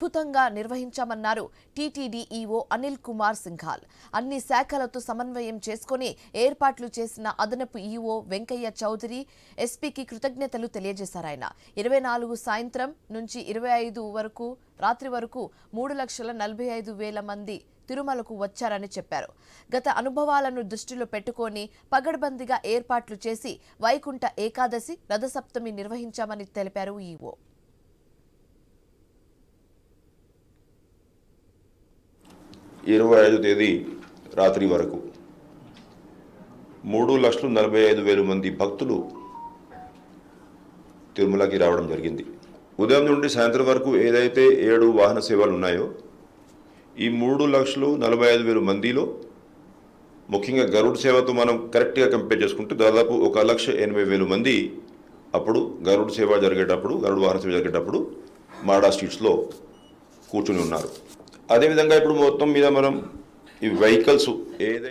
అద్భుతంగా నిర్వహించామన్నారు TTD EO Anil Kumar Singhal. అన్ని శాఖలతో సమన్వయం చేసుకుని ఏర్పాట్లు చేసిన అదనపు ఈవో వెంకయ్య చౌదరి ఎస్పీకి కృతజ్ఞతలు తెలియజేశారు. ఆయన 24 సాయంత్రం నుంచి 25 వరకు రాత్రి వరకు 3,45,000 మంది తిరుమలకు వచ్చారని చెప్పారు. గత అనుభవాలను దృష్టిలో పెట్టుకొని పగడ్బందీగా ఏర్పాట్లు చేసి వైకుంఠ ఏకాదశి రథసప్తమి నిర్వహించామని తెలిపారు ఈవో. 25 తేదీ రాత్రి వరకు 3,45,000 మంది భక్తులు తిరుమలకి రావడం జరిగింది. ఉదయం నుండి సాయంత్రం వరకు ఏదైతే 7 వాహన సేవలు ఉన్నాయో ఈ 3,45,000 మందిలో ముఖ్యంగా గరుడ సేవతో మనం కరెక్ట్గా కంపేర్ చేసుకుంటే దాదాపు 1,80,000 మంది అప్పుడు గరుడ సేవ జరిగేటప్పుడు గరుడ వాహన సేవ జరిగేటప్పుడు మాడా స్ట్రీట్స్లో కూర్చుని ఉన్నారు. అదేవిధంగా ఇప్పుడు మొత్తం మీద మనం ఈ వెహికల్స్ ఏదైతే